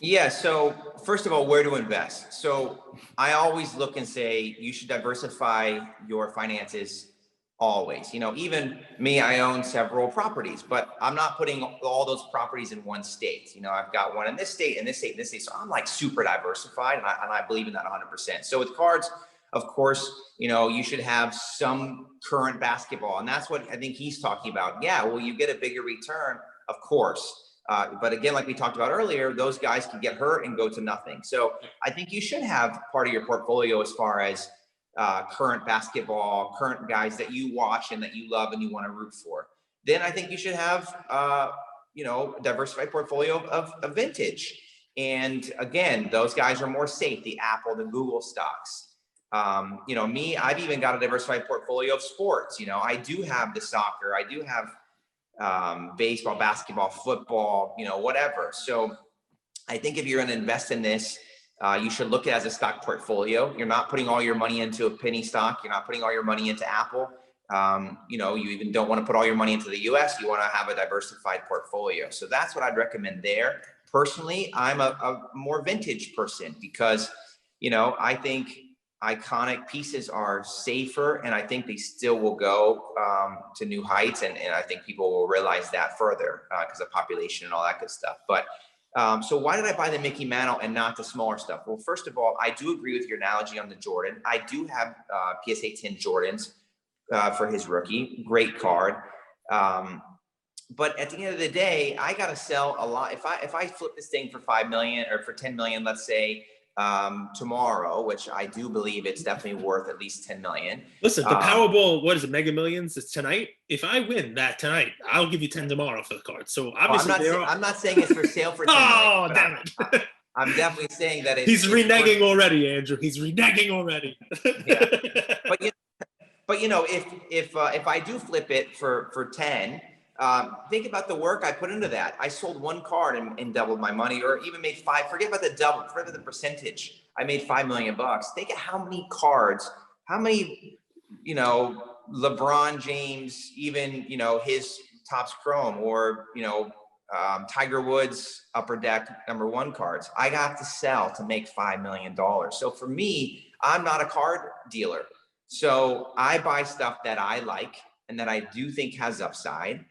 Yeah. So first of all, where to invest? So I always look and say, you should diversify your finances always. Even me, I own several properties, but I'm not putting all those properties in one state. I've got one in this state, in this state, in this state. So I'm like super diversified, and I believe in that 100%. So with cards, of course, you should have some current basketball. And that's what I think he's talking about. Yeah, well, you get a bigger return, of course. But again, like we talked about earlier, those guys can get hurt and go to nothing. So I think you should have part of your portfolio as far as current basketball, current guys that you watch and that you love and you want to root for. Then I think you should have, a diversified portfolio of vintage. And again, those guys are more safe, the Apple, the Google stocks. You know, me, I've even got a diversified portfolio of sports. You know, I do have the soccer, I do have baseball, basketball, football, you know, whatever. So I think if you're going to invest in this, you should look at it as a stock portfolio. You're not putting all your money into a penny stock. You're not putting all your money into Apple. You know, you even don't want to put all your money into the US. You want to have a diversified portfolio. So that's what I'd recommend there. Personally, I'm a more vintage person because, you know, I think iconic pieces are safer, and I think they still will go to new heights. And I think people will realize that further because of population and all that good stuff. But so why did I buy the Mickey Mantle and not the smaller stuff? Well, first of all, I do agree with your analogy on the Jordan. I do have PSA 10 Jordans for his rookie. Great card. But at the end of the day, I got to sell a lot. If I flip this thing for 5 million or for 10 million, let's say tomorrow, which I do believe it's definitely worth at least 10 million. Listen, the Powerball, what is it, Mega Millions? It's tonight. If I win that tonight, I'll give you 10 tomorrow for the card. So obviously, I'm not saying it's for sale for 10 million. Oh, damn it. I'm definitely saying that he's reneging already, Andrew. He's reneging already. Yeah. But you know, if I do flip it for 10, think about the work I put into that. I sold one card and doubled my money, or even made 5. Forget about the double, forget about the percentage. I made $5 million. Think of how many cards, how many, you know, LeBron James, even, you know, his Topps Chrome, or, you know, Tiger Woods Upper Deck #1 cards I got to sell to make $5 million. So for me, I'm not a card dealer. So I buy stuff that I like and that I do think has upside.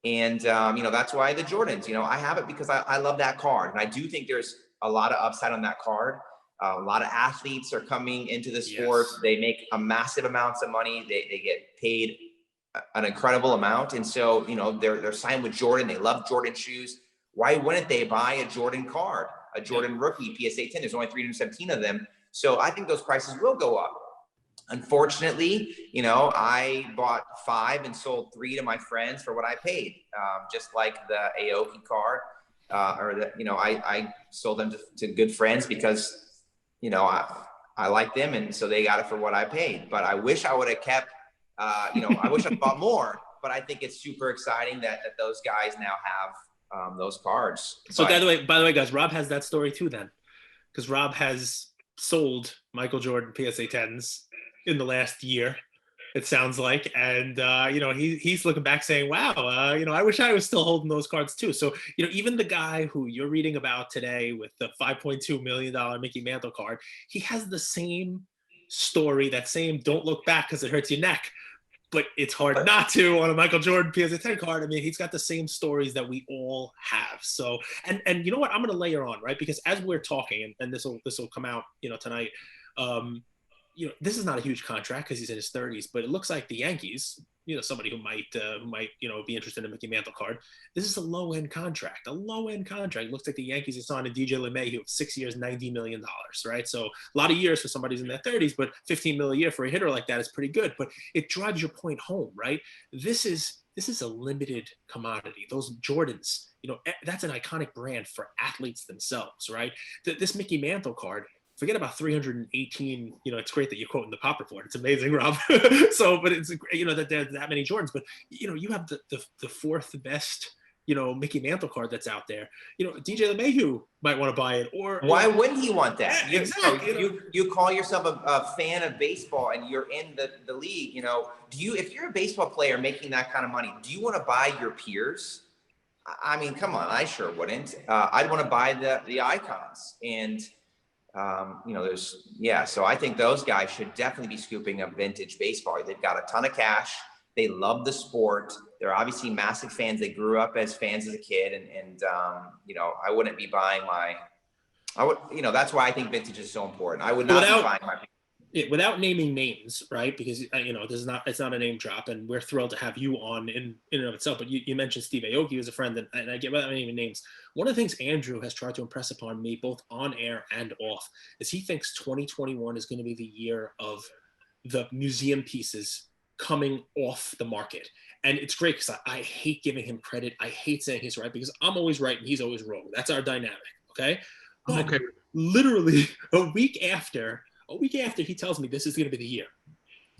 And, you know, that's why the Jordans, you know, I have it because I love that card. And I do think there's a lot of upside on that card. A lot of athletes are coming into the sport. Yes. They make a massive amounts of money. They get paid an incredible amount. And so, you know, they're signed with Jordan. They love Jordan shoes. Why wouldn't they buy a Jordan card, a Jordan rookie PSA 10? There's only 317 of them. So I think those prices will go up. Unfortunately, you know, I bought 5 and sold 3 to my friends for what I paid. Just like the Aoki card, or the, you know, I sold them to good friends because, you know, I like them, and so they got it for what I paid. But I wish I would have kept, you know, I wish I bought more. But I think it's super exciting that those guys now have those cards. So by the way, guys, Rob has that story too, then, because Rob has sold Michael Jordan PSA 10s in the last year, it sounds like, and you know, he's looking back saying, wow, you know, I wish I was still holding those cards too. So, you know, even the guy who you're reading about today with the $5.2 million Mickey Mantle card, he has the same story, that same don't look back because it hurts your neck, but it's hard not to on a Michael Jordan PSA 10 card. I mean, he's got the same stories that we all have. So, and you know what, I'm going to layer on, right? Because as we're talking, and this will come out, you know, tonight, you know, this is not a huge contract because he's in his 30s, but it looks like the Yankees, you know, somebody who might, you know, be interested in a Mickey Mantle card. This is a low-end contract. It looks like the Yankees are signing DJ LeMahieu, 6 years, $90 million, right? So a lot of years for somebody who's in their 30s, but $15 million a year for a hitter like that is pretty good. But it drives your point home, right? This is a limited commodity. Those Jordans, you know, that's an iconic brand for athletes themselves, right? This Mickey Mantle card, forget about 318. You know, it's great that you're quoting the Pop Report. It's amazing, Rob. So, but it's, you know, that there's that many Jordans. But, you know, you have the fourth best, you know, Mickey Mantle card that's out there. You know, DJ LeMahieu might want to buy it. Or why wouldn't he want that? Yeah, exactly. You call yourself a fan of baseball and you're in the league. You know, if you're a baseball player making that kind of money, do you want to buy your peers? I mean, come on, I sure wouldn't. I'd want to buy the icons. And you know, so I think those guys should definitely be scooping up vintage baseball. They've got a ton of cash. They love the sport. They're obviously massive fans. They grew up as fans as a kid, and you know, I wouldn't be buying you know, that's why I think vintage is so important. I would not be buying my. Without naming names, right? Because, you know, it's not a name drop, and we're thrilled to have you on in and of itself. But you mentioned Steve Aoki as a friend, and I get without naming names. One of the things Andrew has tried to impress upon me, both on air and off, is he thinks 2021 is going to be the year of the museum pieces coming off the market. And it's great because I hate giving him credit. I hate saying he's right because I'm always right and he's always wrong. That's our dynamic, okay? But I'm okay. Literally a week after A week after, he tells me this is going to be the year.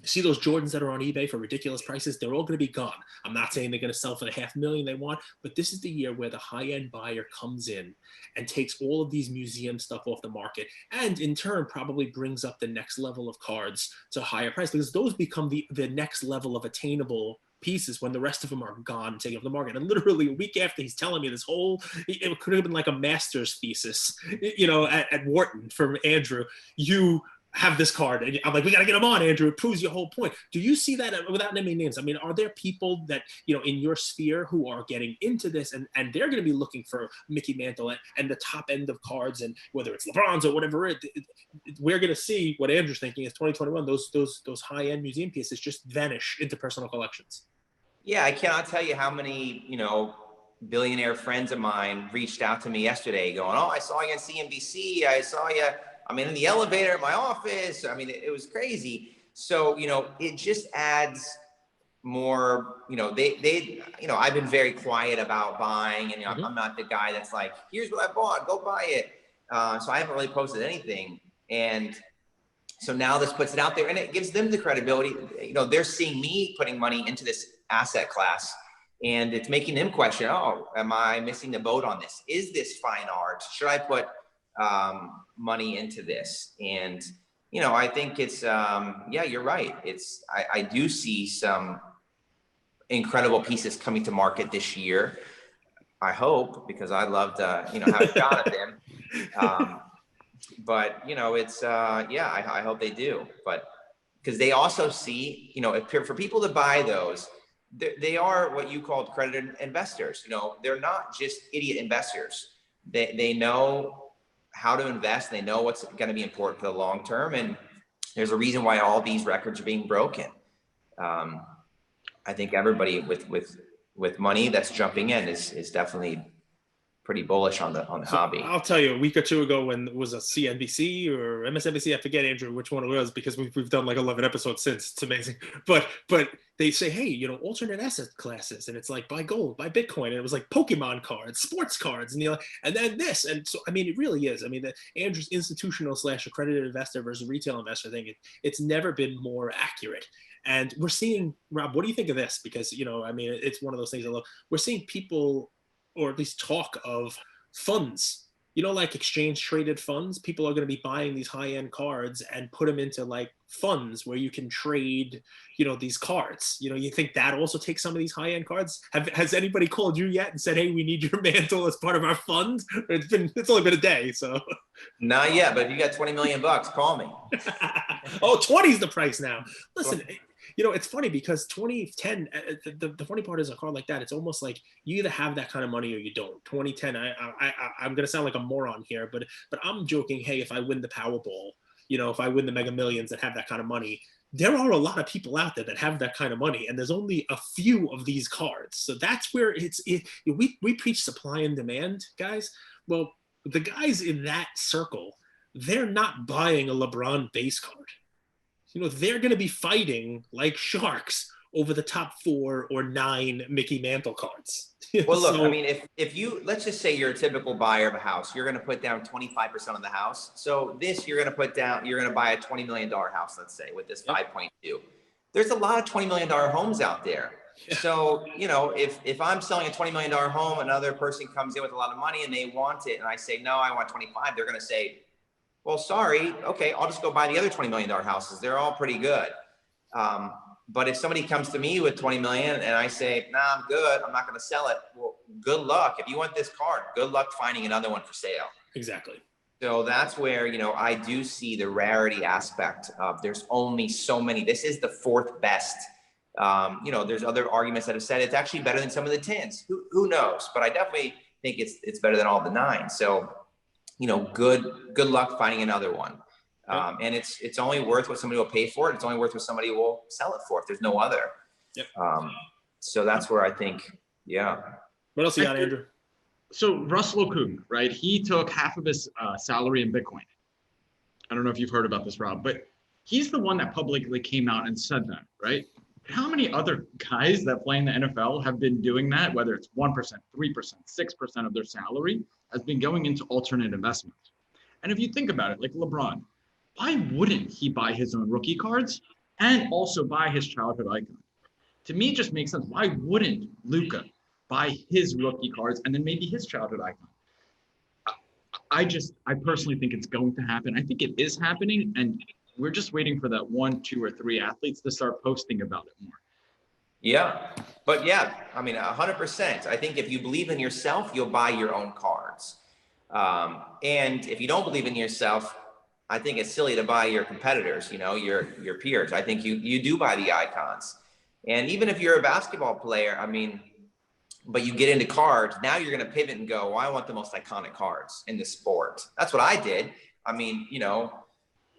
See those Jordans that are on eBay for ridiculous prices? They're all going to be gone. I'm not saying they're going to sell for the $500,000 they want, but this is the year where the high-end buyer comes in and takes all of these museum stuff off the market, and in turn probably brings up the next level of cards to a higher price, because those become the next level of attainable pieces when the rest of them are gone, taken off the market. And literally a week after he's telling me this whole, it could have been like a master's thesis, at Wharton from Andrew, you have this card. And I'm like, we got to get them on, Andrew. It proves your whole point. Do you see that without naming names? I mean, are there people that, in your sphere who are getting into this and they're going to be looking for Mickey Mantle and the top end of cards, and whether it's LeBron's or whatever, we're going to see what Andrew's thinking is 2021, those high-end museum pieces just vanish into personal collections. Yeah, I cannot tell you how many, billionaire friends of mine reached out to me yesterday going, oh, I saw you on CNBC. I saw you, in the elevator at my office. It was crazy. So, it just adds more, I've been very quiet about buying, and I'm not the guy that's like, here's what I bought, go buy it. So I haven't really posted anything. And so now this puts it out there, and it gives them the credibility. They're seeing me putting money into this asset class, and it's making them question, oh, am I missing the boat on this? Is this fine art? Should I put money into this? And I think it's yeah, you're right. I do see some incredible pieces coming to market this year, I hope, because I love to have a shot at them. But it's yeah, I hope they do. But because they also see, for people to buy those, they are what you called accredited investors. They're not just idiot investors. They know how to invest. They know what's going to be important for the long term, and there's a reason why all these records are being broken. I think everybody with money that's jumping in is definitely pretty bullish on the hobby. I'll tell you, a week or two ago, when it was a CNBC or MSNBC, I forget, Andrew, which one it was, because we've done like 11 episodes since. It's amazing. But they say, hey, alternate asset classes, and it's like buy gold, buy Bitcoin, and it was like Pokemon cards, sports cards, and and then this, and so it really is. The Andrew's institutional / accredited investor versus retail investor thing, it's never been more accurate. And we're seeing, Rob, what do you think of this? Because it's one of those things I love. We're seeing people, or at least talk of funds, like exchange traded funds. People are going to be buying these high-end cards and put them into like funds where you can trade, these cards. You think that also takes some of these high-end cards? Has anybody called you yet and said, hey, we need your Mantle as part of our fund? It's only been a day, so. Not yet, but if you got 20 million bucks, call me. Oh, 20 is the price now. Listen, it's funny because 2010, the funny part is a card like that, it's almost like you either have that kind of money or you don't. 2010, I'm going to sound like a moron here, but I'm joking. Hey, if I win the Powerball, if I win the Mega Millions that have that kind of money, there are a lot of people out there that have that kind of money, and there's only a few of these cards. So that's where we preach supply and demand, guys. Well, the guys in that circle, they're not buying a LeBron base card. They're going to be fighting like sharks over the top 4 or 9 Mickey Mantle cards. Well, look, so, if you, let's just say you're a typical buyer of a house, you're going to put down 25% on the house. So you're going to buy a $20 million house, let's say, with this 5.2. There's a lot of $20 million homes out there. Yeah. So, if I'm selling a $20 million home, another person comes in with a lot of money and they want it, and I say, no, I want 25, they're going to say, well, sorry, okay, I'll just go buy the other $20 million houses. They're all pretty good. But if somebody comes to me with 20 million and I say, nah, I'm good, I'm not going to sell it. Well, good luck. If you want this card, good luck finding another one for sale. Exactly. So that's where, I do see the rarity aspect of there's only so many. This is the 4th best. There's other arguments that have said it's actually better than some of the 10s. Who knows? But I definitely think it's better than all the 9s. So, good luck finding another one. And it's only worth what somebody will pay for it. It's only worth what somebody will sell it for if there's no other. Yep. So that's where I think, yeah. What else you got, Andrew? So Russell Okung, right? He took half of his salary in Bitcoin. I don't know if you've heard about this, Rob, but he's the one that publicly came out and said that, right? How many other guys that play in the NFL have been doing that, whether it's 1%, 3%, 6% of their salary has been going into alternate investments? And if you think about it, like LeBron, why wouldn't he buy his own rookie cards and also buy his childhood icon? To me, it just makes sense. Why wouldn't Luka buy his rookie cards and then maybe his childhood icon? I personally think it's going to happen. I think it is happening, and we're just waiting for that 1, 2, or 3 athletes to start posting about it more. Yeah, but yeah, I mean, 100%. I think if you believe in yourself, you'll buy your own cards. And if you don't believe in yourself, I think it's silly to buy your competitors, your peers. I think you do buy the icons. And even if you're a basketball player, I mean, but you get into cards, now you're going to pivot and go, well, I want the most iconic cards in the sport. That's what I did. I mean,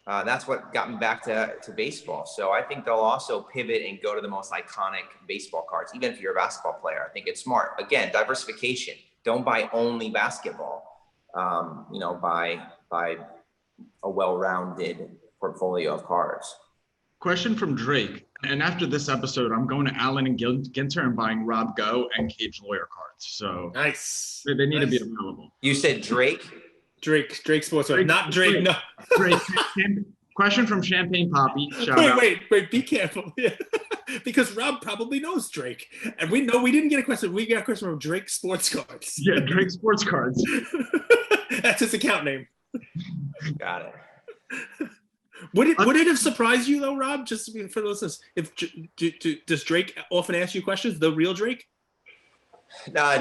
that's what got me back to baseball. So I think they'll also pivot and go to the most iconic baseball cards, even if you're a basketball player. I think it's smart. Again, diversification. Don't buy only basketball. Buy a well-rounded portfolio of cards. Question from Drake. And after this episode, I'm going to Allen and Ginter and buying Rob Go and Cage Lawyer cards. So Nice. They need to be available. You said Drake? Drake Sports, not Drake. No. Drake. Question from Champagne Poppy. Wait, be careful. Yeah. Because Rob probably knows Drake. And we know we didn't get a question. We got a question from Drake Sports Cards. Yeah, Drake Sports Cards. That's his account name. Got it. Would it have surprised you though, Rob? Just for the listeners, does Drake often ask you questions? The real Drake?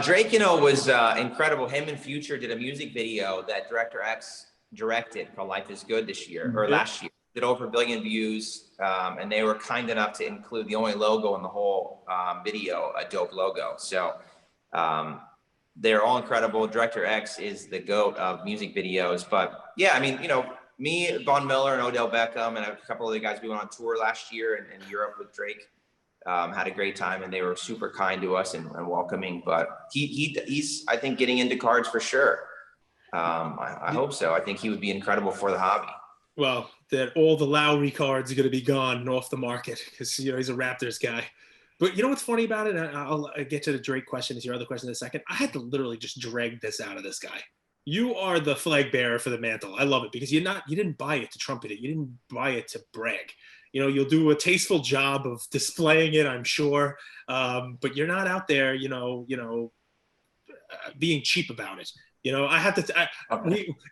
Drake, was incredible. Him and Future did a music video that Director X directed called "Life Is Good" this year or last year. Did over 1 billion views, and they were kind enough to include the only logo in the whole video, a dope logo. So they're all incredible. Director X is the GOAT of music videos. But yeah, I mean, me, Von Miller, and Odell Beckham, and a couple other guys, we went on tour last year in Europe with Drake. Had a great time, and they were super kind to us and welcoming. But he's, I think, getting into cards for sure. I hope so. I think he would be incredible for the hobby. Well, that all the Lowry cards are going to be gone and off the market because he's a Raptors guy. But you know what's funny about it? I'll get to the Drake question as your other question in a second. I had to literally just drag this out of this guy. You are the flag bearer for the Mantle. I love it because you didn't buy it to trumpet it. You didn't buy it to brag. You'll do a tasteful job of displaying it, I'm sure. But you're not out there, being cheap about it. I have to.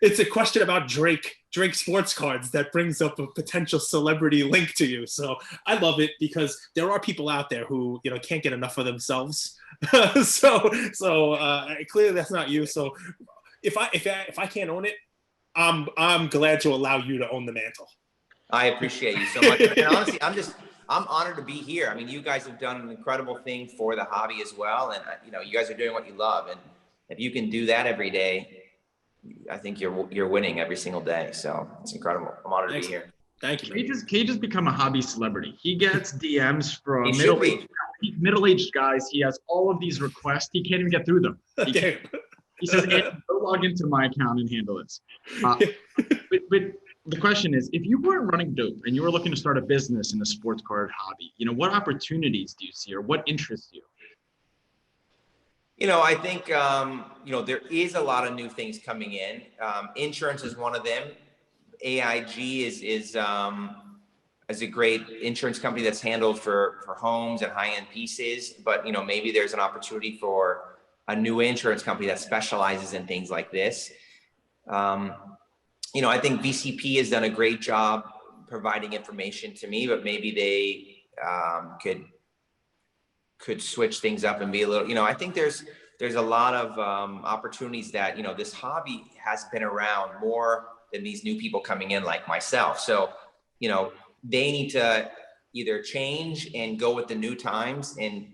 It's a question about Drake Sports Cards that brings up a potential celebrity link to you. So I love it because there are people out there who can't get enough of themselves. so clearly that's not you. So if I can't own it, I'm glad to allow you to own the Mantle. I appreciate you so much. And honestly, I'm honored to be here. I mean, you guys have done an incredible thing for the hobby as well. And, you guys are doing what you love. And if you can do that every day, I think you're winning every single day. So it's incredible. I'm honored to be here. Thank you. Cage has become a hobby celebrity. He gets DMs from middle-aged guys. He has all of these requests. He can't even get through them. He says, "Go log into my account and handle this." But the question is, if you weren't running dope and you were looking to start a business in the sports card hobby, what opportunities do you see or what interests you? I think, there is a lot of new things coming in. Insurance is one of them. AIG is a great insurance company that's handled for homes and high-end pieces. But, maybe there's an opportunity for a new insurance company that specializes in things like this. I think VCP has done a great job providing information to me, but maybe they could switch things up and be a little, I think there's a lot of opportunities that, this hobby has been around more than these new people coming in like myself. So, they need to either change and go with the new times and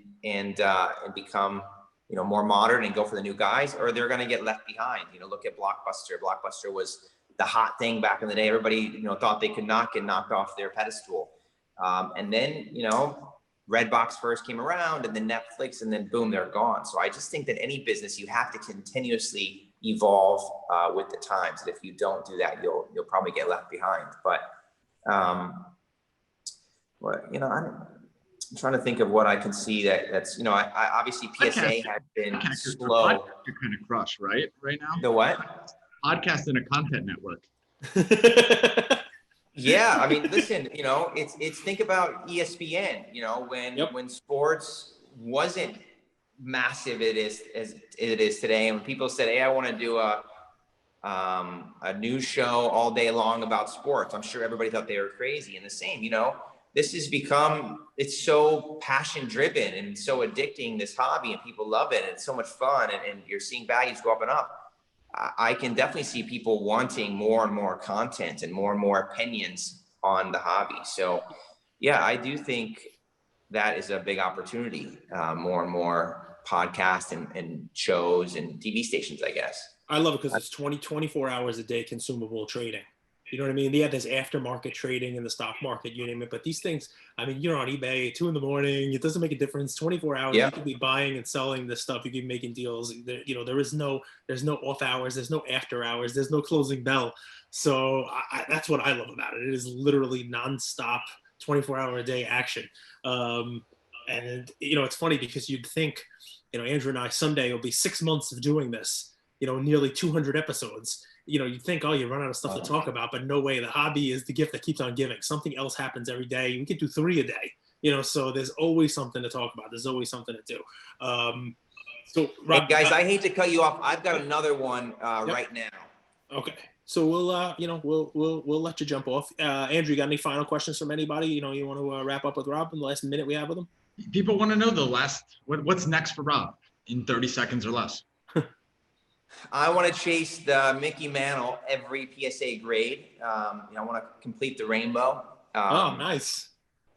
become, more modern and go for the new guys, or they're going to get left behind. Look at Blockbuster. Blockbuster was the hot thing back in the day. Everybody, thought they could not get knocked off their pedestal. And then, Redbox first came around, and then Netflix, and then boom, they're gone. So I just think that any business, you have to continuously evolve with the times. And if you don't do that, you'll probably get left behind. But, I'm trying to think of what I can see that's, I obviously PSA has been slow. You're kind of crushed, right now? The what? Podcast and a content network. Yeah, I mean, listen, it's think about ESPN, when sports wasn't massive it is as it is today, and when people said, "Hey, I want to do a news show all day long about sports," I'm sure everybody thought they were crazy. And the same, this has become, it's so passion driven and so addicting, this hobby, and people love it, and it's so much fun, and you're seeing values go up and up. I can definitely see people wanting more and more content and more opinions on the hobby. So yeah, I do think that is a big opportunity. More and more podcasts and shows and TV stations, I guess. I love it because it's 24 hours a day consumable trading. You know what I mean? Yeah, there's aftermarket trading in the stock market, you name it. But these things, I mean, you're on eBay 2 a.m. It doesn't make a difference. 24 hours, you could be buying and selling this stuff. You could be making deals. There's no off hours. There's no after hours. There's no closing bell. So that's what I love about it. It is literally nonstop, 24-hour a day action. And it's funny because you'd think, Andrew and I someday it'll be 6 months of doing this. Nearly 200 episodes. You'd think, oh, you run out of stuff to talk about, but no way. The hobby is the gift that keeps on giving. Something else happens every day. We could do 3 a day, so there's always something to talk about. There's always something to do. So, Rob, hey guys, I hate to cut you off. I've got another one right now. Okay. So we'll let you jump off. Andrew, you got any final questions from anybody? You want to wrap up with Rob in the last minute we have with him? People want to know what's next for Rob in 30 seconds or less. I want to chase the Mickey Mantle every PSA grade. I want to complete the rainbow. Oh, nice.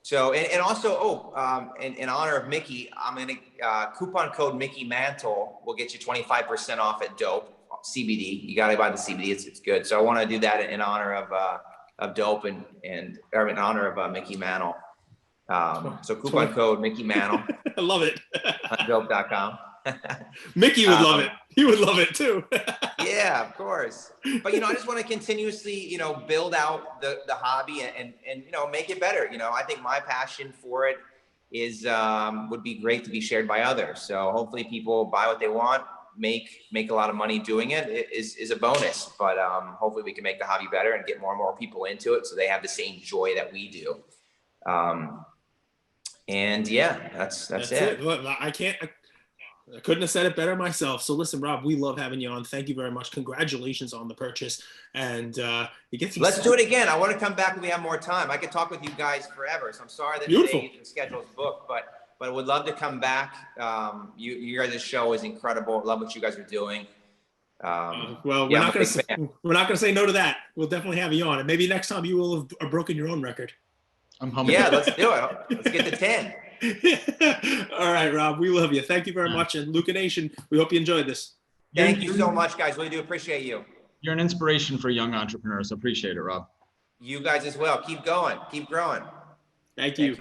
So, and also, in honor of Mickey, I'm going to coupon code Mickey Mantle will get you 25% off at Dope CBD. You got to buy the CBD; it's good. So I want to do that in honor of Dope and or in honor of Mickey Mantle. So coupon code Mickey Mantle. I love it. On dope.com. Mickey would love it. He would love it too. Yeah, of course. But I just want to continuously, build out the hobby and make it better. I think my passion for it is would be great to be shared by others. So hopefully people buy what they want, make a lot of money doing it is a bonus. But hopefully we can make the hobby better and get more and more people into it so they have the same joy that we do. And yeah, that's it. Look, I couldn't have said it better myself. So listen, Rob, we love having you on. Thank you very much. Congratulations on the purchase. And let's do it again. I want to come back when we have more time. I could talk with you guys forever. So I'm sorry that today the schedule is booked, but I would love to come back. You guys' show is incredible. Love what you guys are doing. We're not going to say no to that. We'll definitely have you on. And maybe next time you will have broken your own record. I'm humble. Yeah, let's do it. Let's get to 10. All right, Rob, we love you. Thank you very much. And Luca Nation, we hope you enjoyed this. Thank you so much, guys. Really do appreciate you. You're an inspiration for young entrepreneurs. Appreciate it, Rob. You guys as well. Keep going. Keep growing. Thank you.